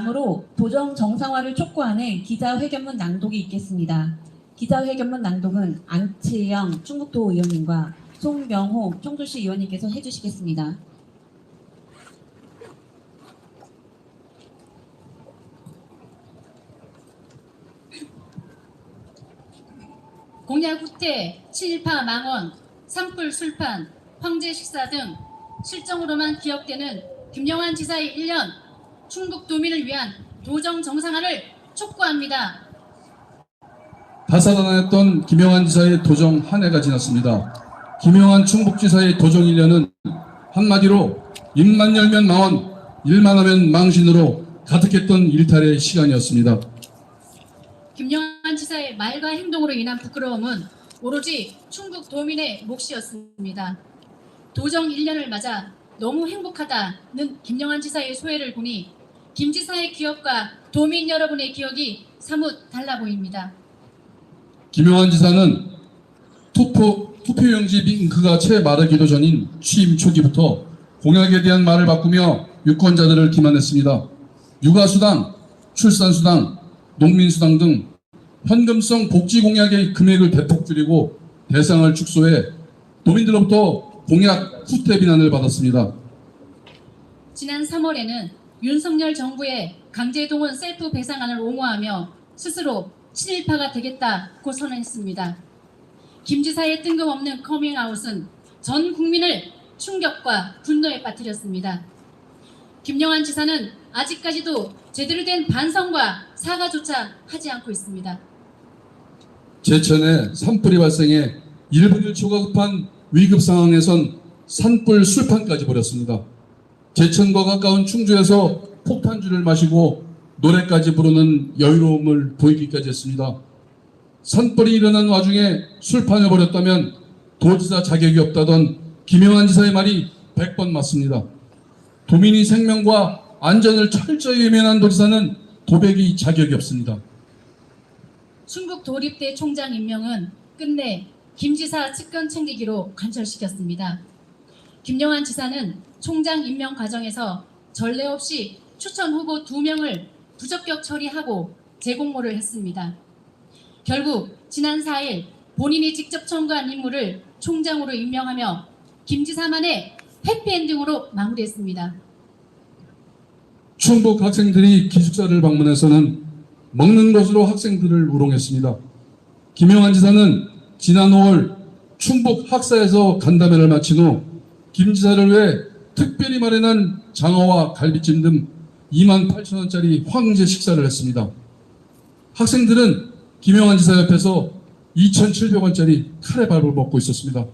다음으로 도정 정상화를 촉구하는 기자회견문 낭독이 있겠습니다. 기자회견문 낭독은 안치영 충북도 의원님과 송명호 청주시 의원님께서 해주시겠습니다. 공약 후퇴, 친일파 망언, 산불 술판, 황제 식사 등 실정으로만 기억되는 김영환 지사의 1년 충북도민을 위한 도정 정상화를 촉구합니다. 다사다난했던 김영환 지사의 도정 한 해가 지났습니다. 김영환 충북지사의 도정 1년은 한마디로 입만 열면 망언, 일만 하면 망신으로 가득했던 일탈의 시간이었습니다. 김영환 지사의 말과 행동으로 인한 부끄러움은 오로지 충북도민의 몫이었습니다. 도정 1년을 맞아 너무 행복하다는 김영환 지사의 소회를 보니 김 지사의 기억과 도민 여러분의 기억이 사뭇 달라 보입니다. 김영환 지사는 투표용지 잉크가 채 마르기도 전인 취임 초기부터 공약에 대한 말을 바꾸며 유권자들을 기만했습니다. 육아수당, 출산수당, 농민수당 등 현금성 복지 공약의 금액을 대폭 줄이고 대상을 축소해 도민들로부터 공약 후퇴 비난을 받았습니다. 지난 3월에는 윤석열 정부의 강제동원 셀프 배상안을 옹호하며 스스로 친일파가 되겠다고 선언했습니다. 김 지사의 뜬금없는 커밍아웃은 전 국민을 충격과 분노에 빠뜨렸습니다. 김영환 지사는 아직까지도 제대로 된 반성과 사과조차 하지 않고 있습니다. 제천에 산불이 발생해 1분 1초가 급한 위급 상황에선 산불 술판까지 벌였습니다. 제천과 가까운 충주에서 폭탄주를 마시고 노래까지 부르는 여유로움을 보이기까지 했습니다. 산불이 일어난 와중에 술판을 벌였다면 도지사 자격이 없다던 김영환 지사의 말이 100번 맞습니다. 도민이 생명과 안전을 철저히 외면한 도지사는 도백이 자격이 없습니다. 충북 도립대 총장 임명은 끝내 김 지사 측근 챙기기로 관철시켰습니다. 김영환 지사는 총장 임명 과정에서 전례 없이 추천 후보 2명을 부적격 처리하고 재공모를 했습니다. 결국 지난 4일 본인이 직접 청구한 인물을 총장으로 임명하며 김 지사만의 해피엔딩으로 마무리했습니다. 충북 학생들이 기숙사를 방문해서는 먹는 것으로 학생들을 우롱했습니다. 김영환 지사는 지난 5월 충북 학사에서 간담회를 마친 후 김 지사를 위해 특별히 마련한 장어와 갈비찜 등 28,000원짜리 황제 식사를 했습니다. 학생들은 김영환 지사 옆에서 2,700원짜리 카레밥을 먹고 있었습니다.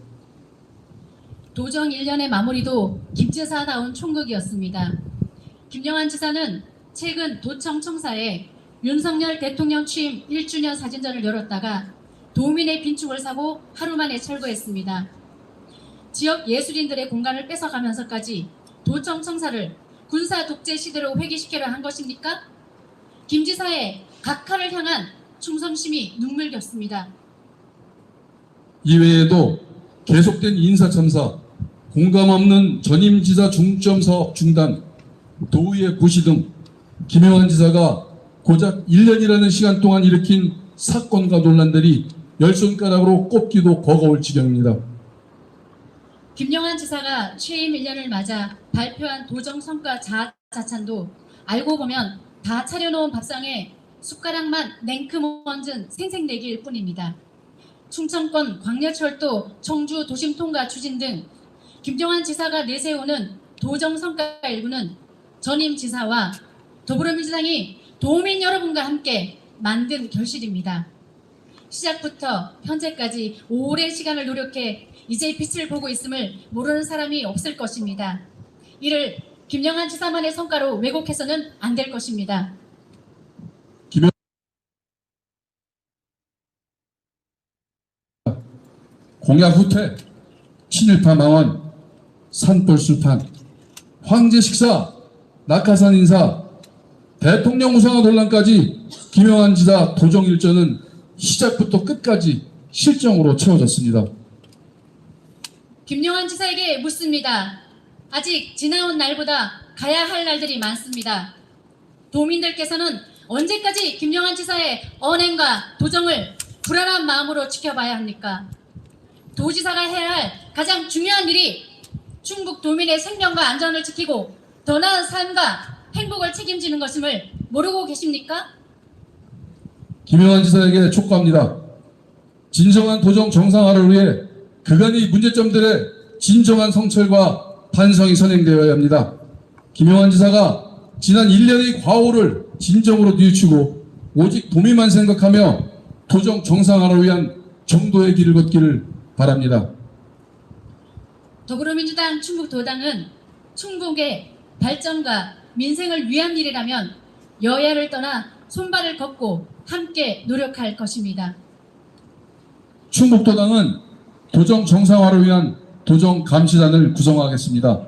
도정 1년의 마무리도 김 지사다운 총극이었습니다. 김영환 지사는 최근 도청 청사에 윤석열 대통령 취임 1주년 사진전을 열었다가 도민의 빈축을 사고 하루 만에 철거했습니다. 지역 예술인들의 공간을 뺏어가면서까지 도청 청사를 군사 독재 시대로 회귀시키려 한 것입니까? 김 지사의 각하를 향한 충성심이 눈물겹습니다. 이외에도 계속된 인사참사, 공감 없는 전임 지사 중점 사업 중단, 도의회 부시 등 김영환 지사가 고작 1년이라는 시간 동안 일으킨 사건과 논란들이 열 손가락으로 꼽기도 버거울 지경입니다. 김영환 지사가 취임 1년을 맞아 발표한 도정 성과 자찬도 알고 보면 다 차려놓은 밥상에 숟가락만 냉큼 얹은 생색내기일 뿐입니다. 충청권 광역철도 청주 도심 통과 추진 등 김영환 지사가 내세우는 도정 성과 일부는 전임 지사와 더불어민주당이 도민 여러분과 함께 만든 결실입니다. 시작부터 현재까지 오랜 시간을 노력해 이제 빛을 보고 있음을 모르는 사람이 없을 것입니다. 이를 김영환 지사만의 성과로 왜곡해서는 안 될 것입니다. 공약 후퇴, 친일파 망언, 산불 술판, 황제 식사, 낙하산 인사, 대통령 우상화 논란까지 김영환 지사 도정 일전은 시작부터 끝까지 실정으로 채워졌습니다. 김영환 지사에게 묻습니다. 아직 지나온 날보다 가야 할 날들이 많습니다. 도민들께서는 언제까지 김영환 지사의 언행과 도정을 불안한 마음으로 지켜봐야 합니까? 도지사가 해야 할 가장 중요한 일이 충북 도민의 생명과 안전을 지키고 더 나은 삶과 행복을 책임지는 것임을 모르고 계십니까? 김영환 지사에게 촉구합니다. 진정한 도정 정상화를 위해 그간의 문제점들의 진정한 성찰과 반성이 선행되어야 합니다. 김영환 지사가 지난 1년의 과오를 진정으로 뉘우치고 오직 도민만 생각하며 도정 정상화를 위한 정도의 길을 걷기를 바랍니다. 더불어민주당 충북도당은 충북의 발전과 민생을 위한 일이라면 여야를 떠나 손발을 걷고 함께 노력할 것입니다. 충북도당은 도정 정상화를 위한 도정 감시단을 구성하겠습니다.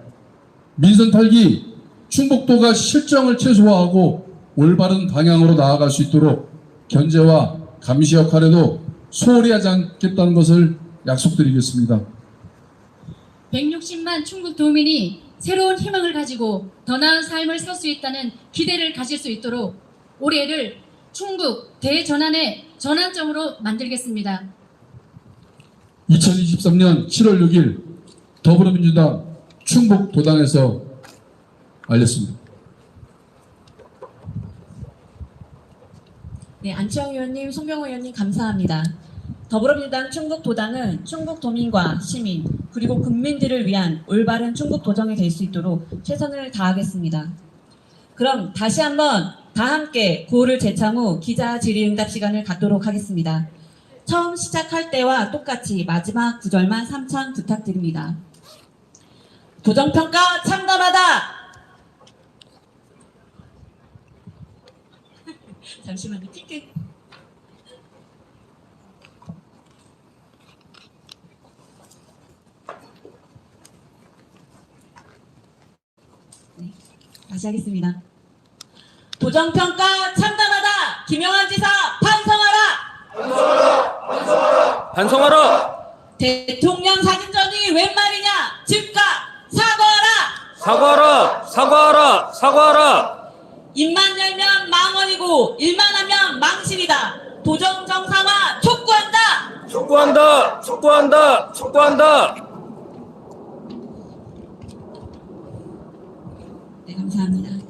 민선 8기 충북도가 실정을 최소화하고 올바른 방향으로 나아갈 수 있도록 견제와 감시 역할에도 소홀히 하지 않겠다는 것을 약속드리겠습니다. 160만 충북 도민이 새로운 희망을 가지고 더 나은 삶을 살 수 있다는 기대를 가질 수 있도록 올해를 충북 대전환의 전환점으로 만들겠습니다. 2023년 7월 6일 더불어민주당 충북도당에서 알렸습니다. 네, 안치영 의원님, 송병호 의원님 감사합니다. 더불어민주당 충북도당은 충북도민과 시민 그리고 국민들을 위한 올바른 충북도정이 될 수 있도록 최선을 다하겠습니다. 그럼 다시 한번 다 함께 구호를 제창 후 기자 질의응답 시간을 갖도록 하겠습니다. 처음 시작할 때와 똑같이 마지막 구절만 3창 부탁드립니다. 도정평가 참담하다! 잠시만요. 핑크. 네, 다시 하겠습니다. 도정평가 참담하다! 김영환 지사 반성하라! 반성하라! 대통령 사진전이 웬 말이냐! 즉각 사과하라! 사과하라! 사과하라! 사과하라! 입만 열면 망언이고 일만 하면 망신이다. 도정 정상화 촉구한다. 촉구한다! 촉구한다! 촉구한다! 네, 감사합니다.